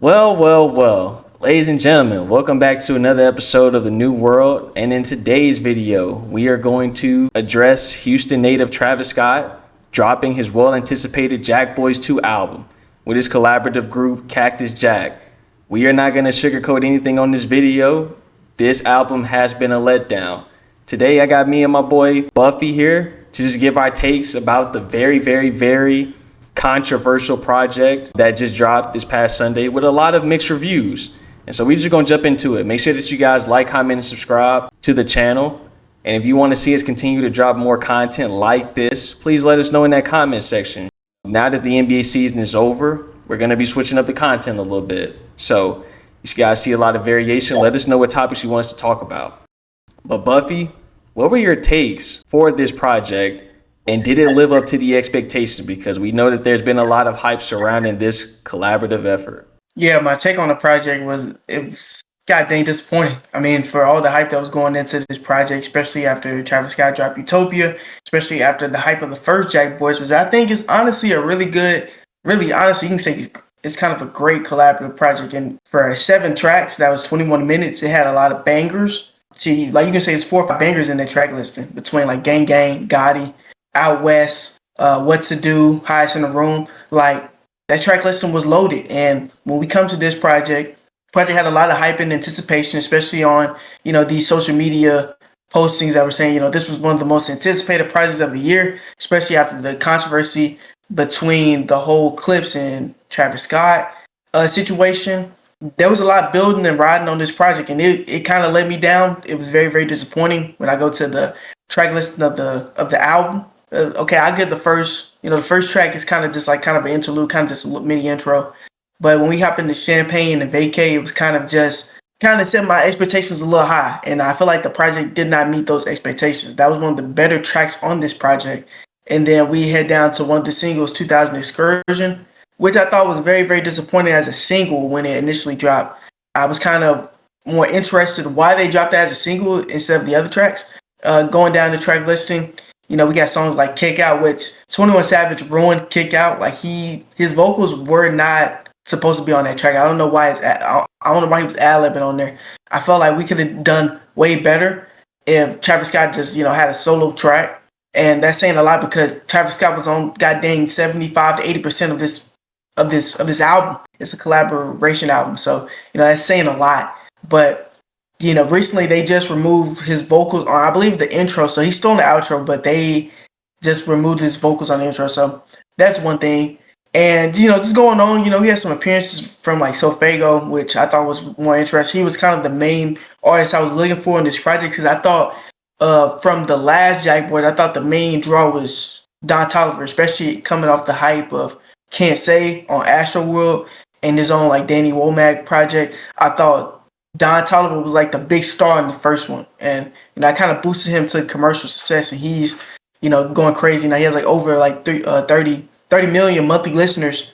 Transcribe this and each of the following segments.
Well. Ladies and gentlemen, welcome back to another episode of The New World. And in today's video, we are going to address Houston native Travis Scott dropping his well-anticipated JackBoys 2 album with his collaborative group Cactus Jack. We are not going to sugarcoat anything on this video. This album has been a letdown. Today, I got me and my boy Buffy here to just give our takes about the very controversial project that just dropped this past Sunday with a lot of mixed reviews. And so we're just going to jump into it. Make sure that you guys like, comment, and subscribe to the channel. And if you want to see us continue to drop more content like this, please let us know in that comment section. Now that the NBA season is over, we're going to be switching up the content a little bit. So if you guys see a lot of variation, let us know what topics you want us to talk about. But Buffy, what were your takes for this project? And did it live up to the expectations? Because we know that there's been a lot of hype surrounding this collaborative effort. Yeah, my take on the project was it was god dang disappointing. I mean, for all the hype that was going into this project, especially after Travis Scott dropped Utopia, especially after the hype of the first JackBoys, which I think is honestly a really good, really honestly, you can say it's kind of a great collaborative project. And for 7 tracks, that was 21 minutes. It had a lot of bangers. See, like you can say it's 4 or 5 bangers in that track listing between like Gang Gang, Gotti, Out West, What to Do, Highest in the Room. Like, that track listing was loaded. And when we come to this project had a lot of hype and anticipation, especially on, these social media postings that were saying, this was one of the most anticipated projects of the year, especially after the controversy between the whole Clips and Travis Scott situation. There was a lot building and riding on this project, and it kind of let me down. It was very disappointing when I go to the track listing of the album. Okay, I get the first track is kind of an interlude, kind of just a mini intro. But when we hop into Champagne and Vacay, it was kind of set my expectations a little high. And I feel like the project did not meet those expectations. That was one of the better tracks on this project. And then we head down to one of the singles, 2000 Excursion, which I thought was very disappointing as a single when it initially dropped. I was kind of more interested why they dropped that as a single instead of the other tracks. Going down the track listing, we got songs like Kick Out, which 21 Savage ruined Kick Out. Like his vocals were not supposed to be on that track. I don't know why I don't know why he was ad-libbing on there. I felt like we could have done way better if Travis Scott just, had a solo track. And that's saying a lot because Travis Scott was on goddamn 75 to 80% of this album. It's a collaboration album. So, that's saying a lot. But recently they just removed his vocals on, I believe, the intro. So he's still in the outro, but they just removed his vocals on the intro. So that's one thing. And, just going on, he had some appearances from like Sofago, which I thought was more interesting. He was kind of the main artist I was looking for in this project because I thought from the last JackBoys, I thought the main draw was Don Toliver, especially coming off the hype of Can't Say on Astroworld and his own like Danny Womack project. I thought Don Toliver was like the big star in the first one, and I kind of boosted him to commercial success, and he's going crazy now. He has like over like 30 million monthly listeners,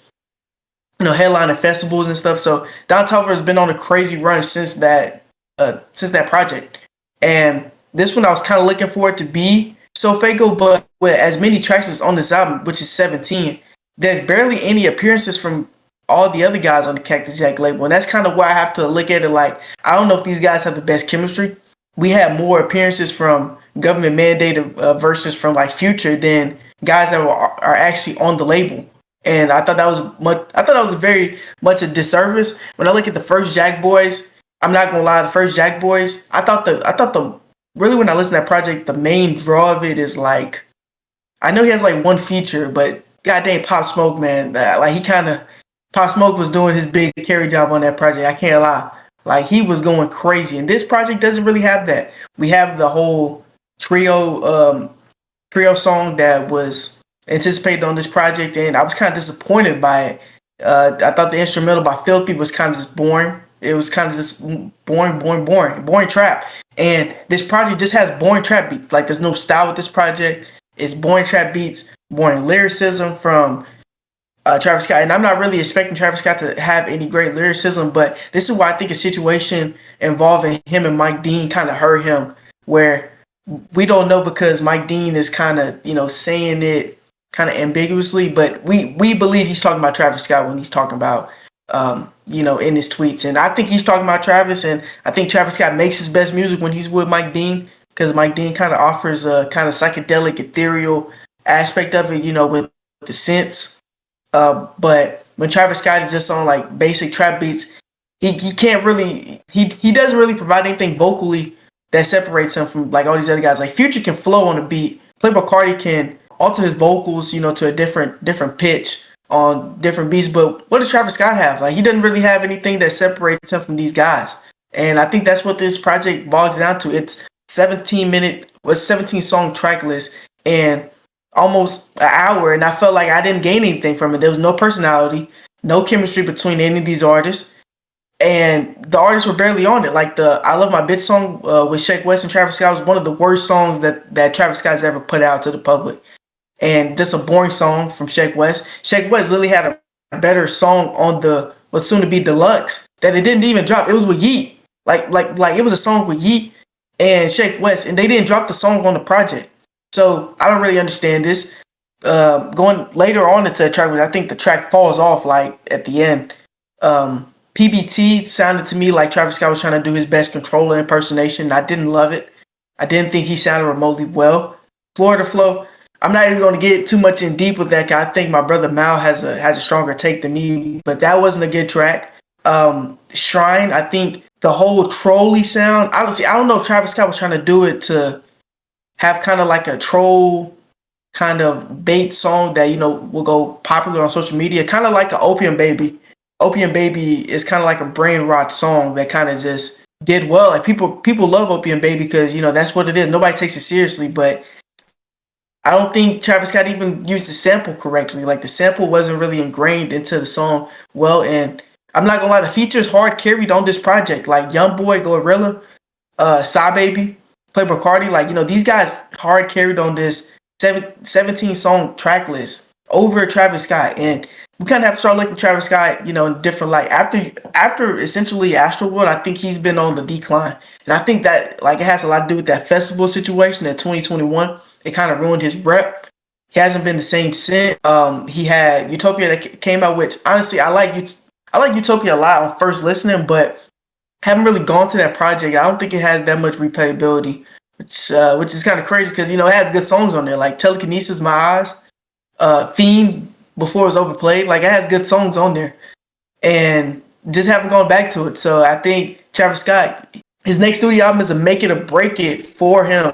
headlining festivals and stuff. So Don Toliver has been on a crazy run since that project, and this one I was kind of looking for it to be Sofago, but with as many tracks as on this album, which is 17, there's barely any appearances from all the other guys on the Cactus Jack label. And that's kind of why I have to look at it like, I don't know if these guys have the best chemistry. We had more appearances from government mandated verses from like Future than guys that are actually on the label. And I thought that was very much a disservice. When I look at the first JackBoys, I'm not gonna lie, the first JackBoys, I thought really when I listen to that project, the main draw of it is like, I know he has like one feature, but goddamn Pop Smoke, man, Pop Smoke was doing his big carry job on that project. I can't lie. Like, he was going crazy. And this project doesn't really have that. We have the whole trio song that was anticipated on this project, and I was kind of disappointed by it. I thought the instrumental by Filthy was kind of just boring. It was kind of just boring trap. And this project just has boring trap beats. Like, there's no style with this project. It's boring trap beats, boring lyricism from Travis Scott. And I'm not really expecting Travis Scott to have any great lyricism, but this is why I think a situation involving him and Mike Dean kind of hurt him, where we don't know because Mike Dean is kind of, saying it kind of ambiguously, but we believe he's talking about Travis Scott when he's talking about in his tweets. And I think he's talking about Travis, and I think Travis Scott makes his best music when he's with Mike Dean, because Mike Dean kind of offers a kind of psychedelic, ethereal aspect of it, with the synths. But when Travis Scott is just on like basic trap beats, he can't really he doesn't really provide anything vocally that separates him from like all these other guys. Like Future can flow on a beat, Playboi Carti can alter his vocals, to a different pitch on different beats. But what does Travis Scott have? Like he doesn't really have anything that separates him from these guys. And I think that's what this project bogs down to. It's 17 song track list and almost an hour, and I felt like I didn't gain anything from it. There was no personality, no chemistry between any of these artists, and the artists were barely on it. Like the "I Love My Bitch" song with Sheck West and Travis Scott was one of the worst songs that Travis Scott's ever put out to the public, and just a boring song from Sheck West. Sheck West literally had a better song on the what's soon to be deluxe that it didn't even drop. It was with Yeet, like it was a song with Yeet and Sheck West, and they didn't drop the song on the project. So I don't really understand this. Going later on into the track, I think the track falls off like at the end. PBT sounded to me like Travis Scott was trying to do his best controller impersonation. I didn't love it. I didn't think he sounded remotely well. Florida Flow, I'm not even going to get too much in deep with that guy. I think my brother Mal has a stronger take than me, but that wasn't a good track. Shrine, I think the whole trolley sound. I don't know if Travis Scott was trying to do it to have kind of like a troll kind of bait song that will go popular on social media, kind of like an Opium Baby. Opium Baby is kind of like a brain rot song that kind of just did well. Like people love Opium Baby because that's what it is. Nobody takes it seriously, but I don't think Travis Scott even used the sample correctly. Like the sample wasn't really ingrained into the song well, and I'm not gonna lie, the features hard carried on this project. Like Youngboy, Glorilla, Psy Baby, Playboi Carti, like these guys hard carried on this 17 song track list over Travis Scott, and we kind of have to start looking at Travis Scott, in different light. After essentially Astroworld, I think he's been on the decline, and I think that like it has a lot to do with that festival situation in 2021. It kind of ruined his rep. He hasn't been the same since. He had Utopia that came out, which honestly I like Utopia a lot on first listening, but haven't really gone to that project. I don't think it has that much replayability, which is kind of crazy because it has good songs on there like Telekinesis, My Eyes, Fiend before it was overplayed. Like it has good songs on there, and just haven't gone back to it. So I think Travis Scott, his next studio album is a make it or break it for him,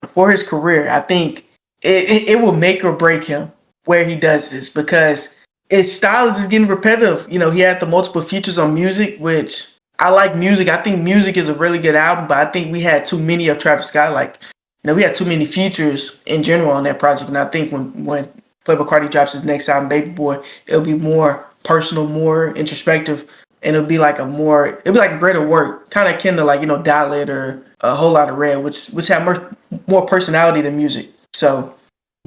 for his career. I think it will make or break him where he does this because his style is just getting repetitive. He had the multiple features on Music, which I like Music. I think Music is a really good album, but I think we had too many of Travis Scott. Like, we had too many features in general on that project. And I think when Playboi Carti drops his next album, Baby Boy, it'll be more personal, more introspective, and it'll be like a greater work, kind of akin to like Dial or A Whole Lot of Red, which have more personality than Music. So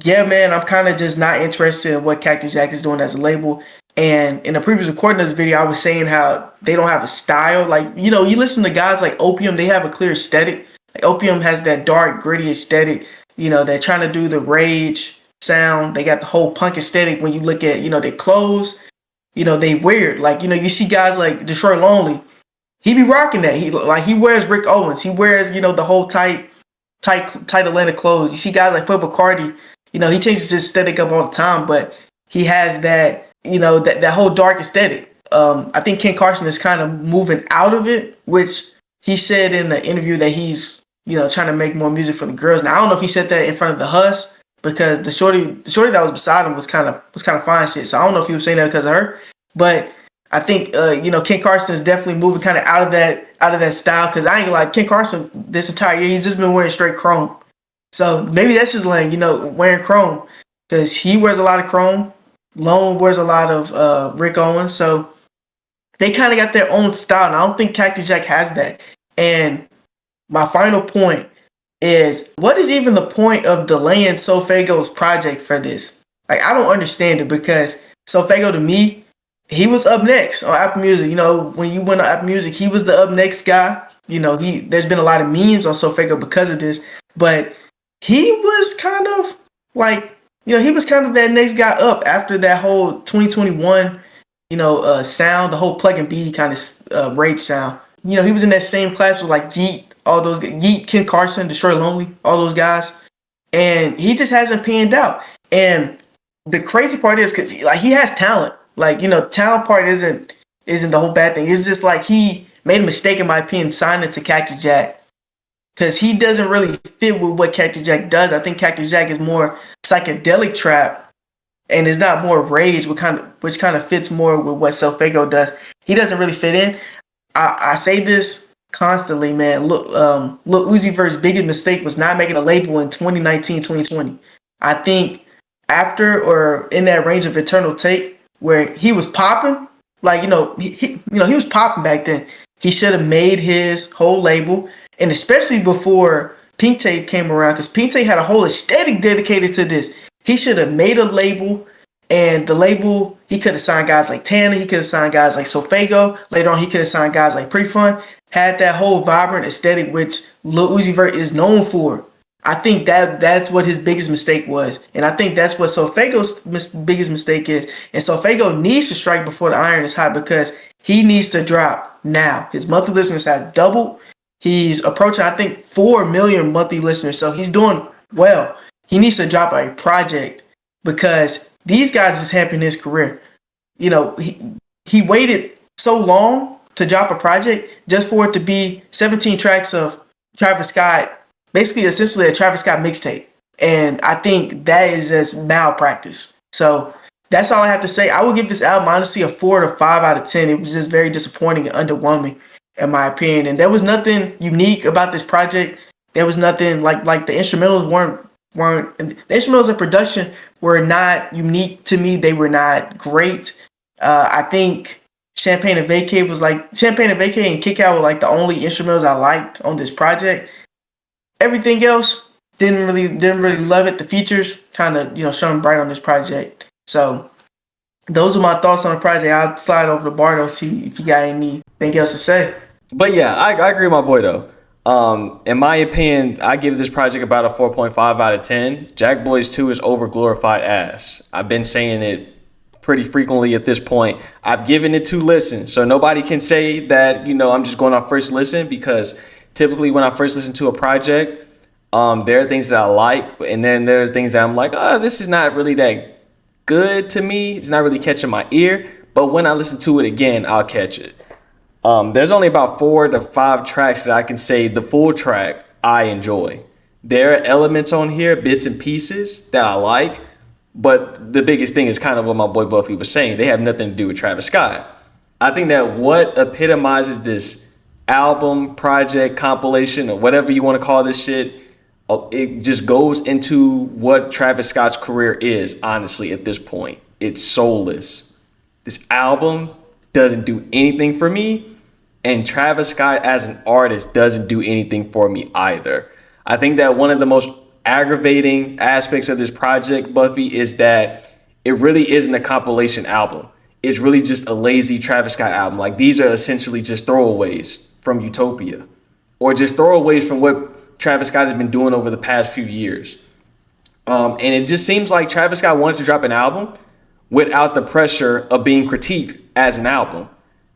yeah, man, I'm kind of just not interested in what Cactus Jack is doing as a label. And in the previous recording of this video, I was saying how they don't have a style. Like, you listen to guys like Opium, they have a clear aesthetic. Like Opium has that dark, gritty aesthetic. They're trying to do the rage sound. They got the whole punk aesthetic. When you look at, their clothes, they weird. Like, you see guys like Destroy Lonely. He be rocking that. He wears Rick Owens. He wears, the whole tight Atlanta clothes. You see guys like Playboi Carti. He changes his aesthetic up all the time, but he has that, that whole dark aesthetic. I think Ken Carson is kind of moving out of it, which he said in the interview that he's, trying to make more music for the girls. Now I don't know if he said that in front of the Huss because the shorty that was beside him was kind of fine shit. So I don't know if he was saying that because of her, but I think Ken Carson is definitely moving kind of out of that style because I ain't gonna lie, Ken Carson this entire year he's just been wearing straight chrome. So maybe that's just like, wearing chrome because he wears a lot of chrome. Lone wears a lot of Rick Owens. So they kind of got their own style. And I don't think Cactus Jack has that. And my final point is, what is even the point of delaying Sofago's project for this? Like, I don't understand it because Sofago to me, he was up next on Apple Music. When you went on Apple Music, he was the up next guy. There's been a lot of memes on Sofago because of this. But he was kind of like, he was kind of that next guy up after that whole 2021 sound, the whole plug and B kind of rage sound. He was in that same class with like Yeet, all those Yeet, Ken Carson, Destroy Lonely, all those guys, and he just hasn't panned out. And the crazy part is because he has talent. Talent part isn't the whole bad thing. It's just like he made a mistake in my opinion signing to Cactus Jack because he doesn't really fit with what Cactus Jack does. I think Cactus Jack is more psychedelic trap and is not more rage, which kind of fits more with what Self-Fago does. He doesn't really fit in. I say this constantly, man. Look, Lil Uzi Vert's biggest mistake was not making a label in 2019, 2020. I think after or in that range of Eternal Take where he was popping, he was popping back then. He should have made his whole label, and especially before Pink Tape came around, because Pink Tape had a whole aesthetic dedicated to this. He should have made a label, and the label, he could have signed guys like Tanner, he could have signed guys like Self-Fago. Later on, he could have signed guys like Pretty Fun. Had that whole vibrant aesthetic, which Lil Uzi Vert is known for. I think that's what his biggest mistake was. And I think that's what Self-Fago's biggest mistake is. And Self-Fago needs to strike before the iron is hot because he needs to drop now. His monthly listeners have doubled. He's approaching, I think, 4 million monthly listeners. So he's doing well. He needs to drop a project because these guys just happened in his career. He waited so long to drop a project just for it to be 17 tracks of Travis Scott, basically essentially a Travis Scott mixtape. And I think that is just malpractice. So that's all I have to say. I would give this album honestly a 4 to 5 out of 10. It was just very disappointing and underwhelming in my opinion. And there was nothing unique about this project. There was nothing like the instrumentals weren't the instrumentals and production were not unique to me. They were not great. I think Champagne and Vacay and Kick Out were like the only instrumentals I liked on this project. Everything else didn't really love it. The features kind of shone bright on this project. So those are my thoughts on the project. I'll slide over to Bardo see if you got anything else to say. But yeah, I agree with my boy though. In my opinion, I give this project about a 4.5 out of 10. JackBoys 2 is over glorified ass. I've been saying it pretty frequently at this point. I've given it 2 listens, so nobody can say that I'm just going off first listen, because typically when I first listen to a project, there are things that I like, and then there are things that I'm like, oh, this is not really that good to me. It's not really catching my ear. But when I listen to it again, I'll catch it. There's only about 4 to 5 tracks that I can say the full track I enjoy. There are elements on here, bits and pieces that I like, but the biggest thing is kind of what my boy Buffy was saying. They have nothing to do with Travis Scott. I think that what epitomizes this album, project, compilation, or whatever you want to call this shit, it just goes into what Travis Scott's career is, honestly, at this point. It's soulless. This album doesn't do anything for me, and Travis Scott as an artist doesn't do anything for me either. I think that one of the most aggravating aspects of this project, Buffy, is that it really isn't a compilation album. It's really just a lazy Travis Scott album. Like, these are essentially just throwaways from Utopia, or just throwaways from what Travis Scott has been doing over the past few years. And it just seems like Travis Scott wanted to drop an album without the pressure of being critiqued as an album,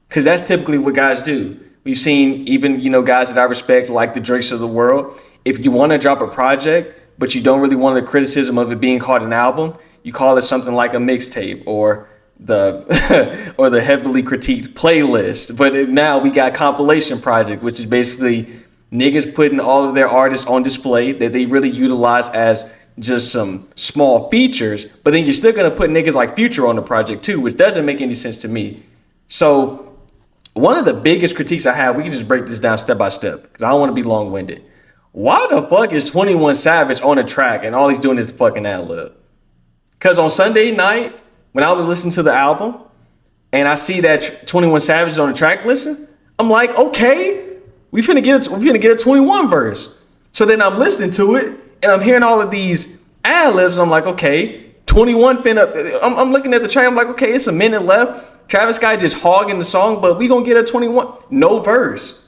because that's typically what guys do. We've seen even guys that I respect, like the Drakes of the world. If you want to drop a project but you don't really want the criticism of it being called an album, you call it something like a mixtape or the or the heavily critiqued playlist. But now we got compilation project, which is basically niggas putting all of their artists on display that they really utilize as just some small features, but then you're still gonna put niggas like Future on the project too, which doesn't make any sense to me. So one of the biggest critiques I have, we can just break this down step by step, because I don't want to be long-winded. Why the fuck is 21 Savage on a track and all he's doing is fucking ad-lib? Because on Sunday night, when I was listening to the album and I see that 21 Savage is on the track listen, I'm like, okay, we finna get a 21 verse. So then I'm listening to it and I'm hearing all of these ad-libs and I'm like, okay, 21 finna, I'm looking at the track, I'm like, okay, it's a minute left. Travis Scott just hogging the song, but we gonna get a 21, no verse.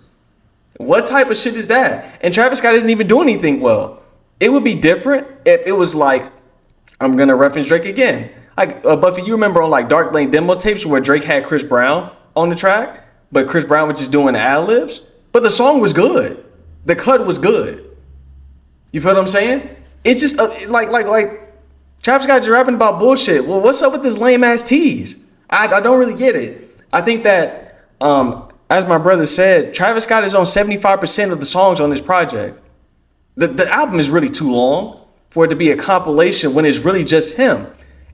What type of shit is that? And Travis Scott isn't even doing anything well. It would be different if it was like, I'm gonna reference Drake again. Like Buffy, you remember on like Dark Lane demo tapes where Drake had Chris Brown on the track, but Chris Brown was just doing the ad libs. But the song was good. The cut was good. You feel what I'm saying? It's just like Travis Scott just rapping about bullshit. Well, what's up with this lame ass tease? I don't really get it. I think that as my brother said, Travis Scott is on 75% of the songs on this project. The album is really too long for it to be a compilation when it's really just him.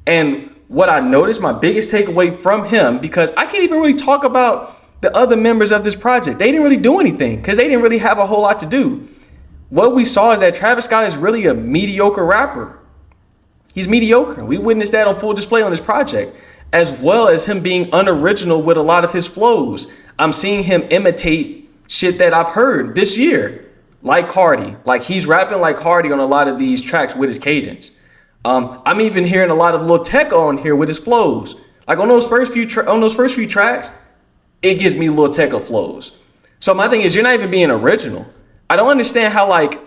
And what I noticed, my biggest takeaway from him, because I can't even really talk about the other members of this project. They didn't really do anything because they didn't really have a whole lot to do. What we saw is that Travis Scott is really a mediocre rapper. He's mediocre. We witnessed that on full display on this project, as well as him being unoriginal with a lot of his flows. I'm seeing him imitate shit that I've heard this year, like Cardi. Like he's rapping like Cardi on a lot of these tracks with his cadence. I'm even hearing a lot of Lil Tecca on here with his flows. Like on those first few tracks, it gives me Lil Tecca flows. So my thing is, you're not even being original. I don't understand how like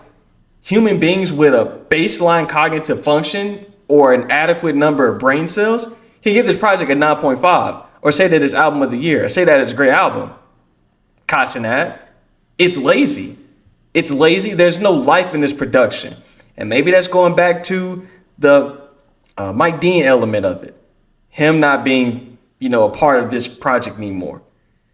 human beings with a baseline cognitive function or an adequate number of brain cells can give this project a 9.5 or say that it's album of the year or say that it's a great album. Casanat, it's lazy. It's lazy. There's no life in this production. And maybe that's going back to the Mike Dean element of it. Him not being, a part of this project anymore.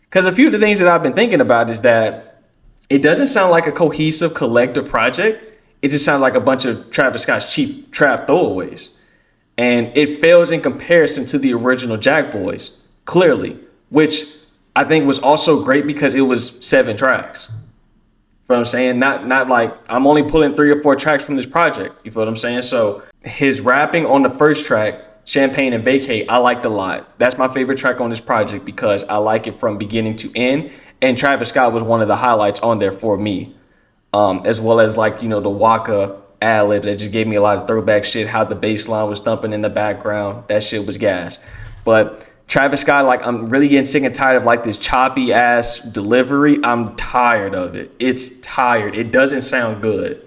Because a few of the things that I've been thinking about is that it doesn't sound like a cohesive collective project. It just sounds like a bunch of Travis Scott's cheap trap throwaways. And it fails in comparison to the original JackBoys, clearly, which I think was also great because it was 7 tracks. You feel what I'm saying? Not like I'm only pulling 3 or 4 tracks from this project. You feel what I'm saying? So his rapping on the first track, Champagne and Vacate, I liked a lot. That's my favorite track on this project because I like it from beginning to end. And Travis Scott was one of the highlights on there for me. As well as like, the Waka ad libs that just gave me a lot of throwback shit, how the bass line was thumping in the background. That shit was gas. But Travis Scott, like, I'm really getting sick and tired of like this choppy ass delivery. I'm tired of it. It's tired. It doesn't sound good.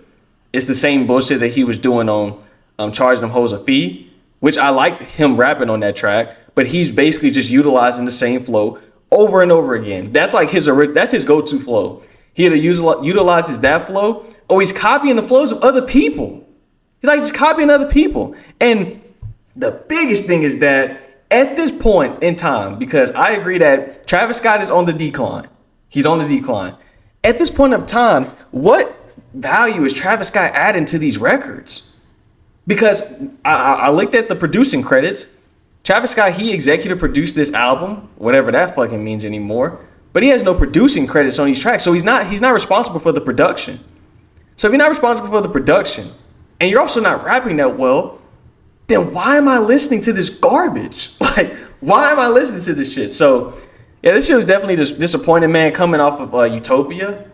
It's the same bullshit that he was doing on Charging Them Hoes a Fee, which I liked him rapping on that track, but he's basically just utilizing the same flow over and over again. That's like his go-to flow. He either utilizes that flow or he's copying the flows of other people. He's like just copying other people. And the biggest thing is that at this point in time, because I agree that Travis Scott is on the decline. He's on the decline. At this point of time, what value is Travis Scott adding to these records? Because I looked at the producing credits. Travis Scott, he executive produced this album, whatever that fucking means anymore. But he has no producing credits on these tracks. So he's not responsible for the production. So if you're not responsible for the production and you're also not rapping that well, then why am I listening to this garbage? Like, why am I listening to this shit? So yeah, this shit was definitely just disappointing, man, coming off of Utopia.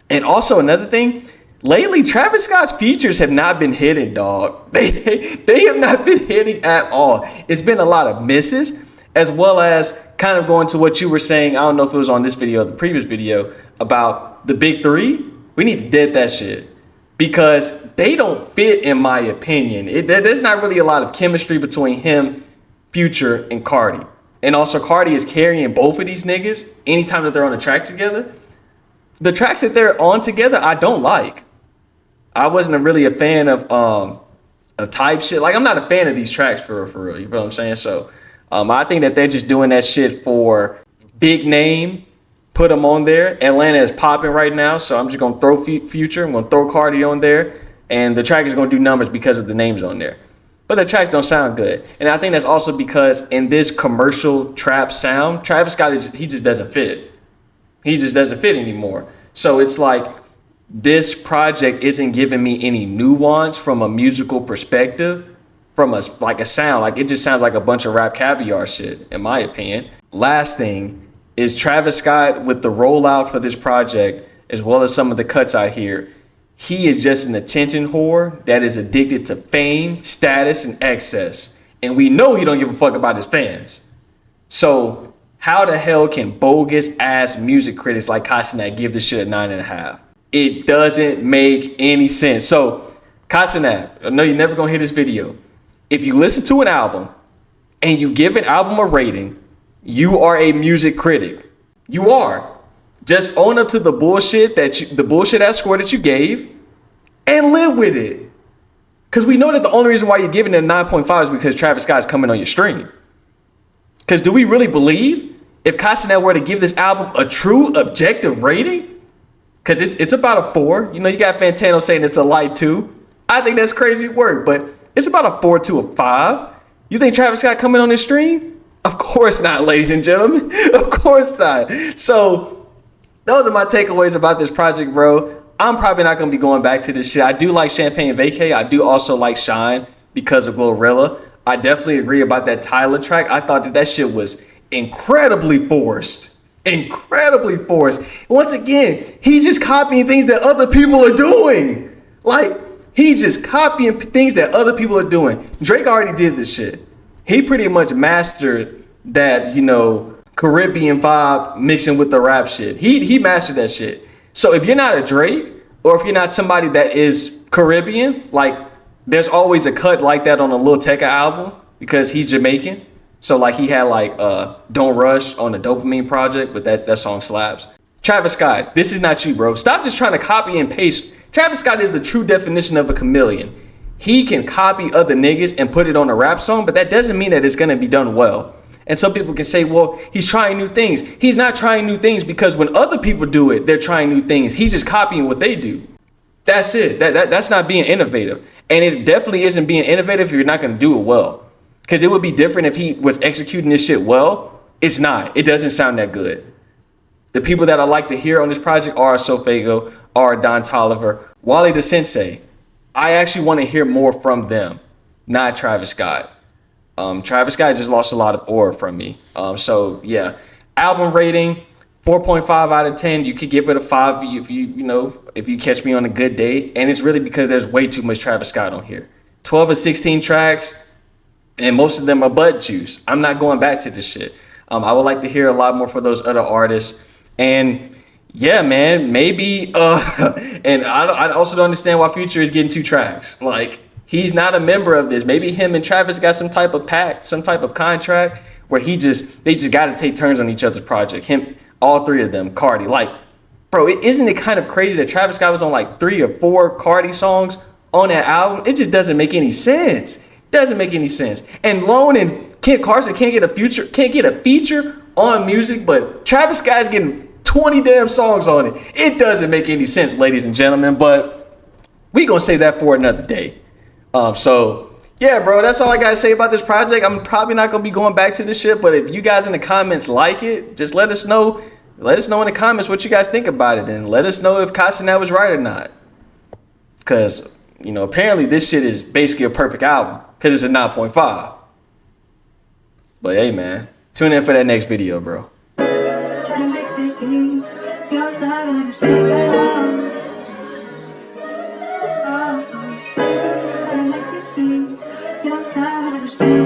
And also another thing, lately Travis Scott's features have not been hitting, dog. They have not been hitting at all. It's been a lot of misses, as well as kind of going to what you were saying. I don't know if it was on this video or the previous video about the big 3. We need to dead that shit because they don't fit, in my opinion. There's not really a lot of chemistry between him, Future, and Cardi. And also Cardi is carrying both of these niggas anytime that they're on a track together. The tracks that they're on together, I don't like. I wasn't really a fan of type shit. Like, I'm not a fan of these tracks for real. You know what I'm saying? So I think that they're just doing that shit for big name. Put them on there. Atlanta is popping right now, so I'm just gonna throw Future. I'm gonna throw Cardi on there, and the track is gonna do numbers because of the names on there. But the tracks don't sound good, and I think that's also because in this commercial trap sound, Travis Scott he just doesn't fit. He just doesn't fit anymore. So it's like this project isn't giving me any nuance from a musical perspective, from a sound. Like, it just sounds like a bunch of rap caviar shit, in my opinion. Last thing is Travis Scott with the rollout for this project, as well as some of the cuts I hear. He is just an attention whore that is addicted to fame, status, and excess. And we know he don't give a fuck about his fans. So how the hell can bogus ass music critics like Casanat give this shit a 9.5? It doesn't make any sense. So Casanat, I know you're never gonna hear this video. If you listen to an album and you give an album a rating, you are a music critic. You are. Just own up to the bullshit that score that you gave and live with it. Because we know that the only reason why you're giving it a 9.5 is because Travis Scott's coming on your stream. Because do we really believe if Castanet were to give this album a true objective rating? Because it's about a 4. You know, you got Fantano saying it's a light 2. I think that's crazy work, but it's about a 4 to a 5. You think Travis Scott coming on his stream? Of course not, ladies and gentlemen. Of course not. So those are my takeaways about this project, bro. I'm probably not going to be going back to this shit. I do like Champagne Vacay. I do also like Shine because of Glorilla. I definitely agree about that Tyler track. I thought that shit was incredibly forced. Incredibly forced. Once again, he's just copying things that other people are doing. Like, he's just copying things that other people are doing. Drake already did this shit. He pretty much mastered that, you know, Caribbean vibe mixing with the rap shit. He mastered that shit. So if you're not a Drake, or if you're not somebody that is Caribbean, like there's always a cut like that on a Lil Tecca album because he's Jamaican. So like he had like Don't Rush on the Dopamine project, but that song slaps. Travis Scott, this is not you, bro. Stop just trying to copy and paste. Travis Scott is the true definition of a chameleon. He can copy other niggas and put it on a rap song, but that doesn't mean that it's gonna be done well. And some people can say, well, he's trying new things. He's not trying new things because when other people do it, they're trying new things. He's just copying what they do. That's it. That's not being innovative. And it definitely isn't being innovative if you're not going to do it well. Because it would be different if he was executing this shit well. It's not. It doesn't sound that good. The people that I like to hear on this project are Sofago, are Don Toliver, Wally the Sensei. I actually want to hear more from them, not Travis Scott. Travis Scott just lost a lot of aura from me. So yeah, album rating 4.5 out of 10. You could give it a 5 if you catch me on a good day, and it's really because there's way too much Travis Scott on here. 12 or 16 tracks, and most of them are butt juice. I'm not going back to this shit. I would like to hear a lot more for those other artists, and yeah, man, maybe. And I also don't understand why Future is getting 2 tracks. Like, he's not a member of this. Maybe him and Travis got some type of pact, some type of contract where they just got to take turns on each other's project. Him, all 3 of them, Cardi. Like, bro, isn't it kind of crazy that Travis Scott was on like 3 or 4 Cardi songs on that album? It just doesn't make any sense. Doesn't make any sense. And Lone and Kent Carson can't get a feature on music, but Travis Scott's getting 20 damn songs on it. It doesn't make any sense, ladies and gentlemen, but we gonna say that for another day. So yeah, bro, that's all I gotta say about this project. I'm probably not gonna be going back to this shit, but if you guys in the comments like it, just let us know. Let us know in the comments what you guys think about it, and let us know if Castanet was right or not. Cause, you know, apparently this shit is basically a perfect album, cause it's a 9.5. But hey, man, tune in for that next video, bro. Stay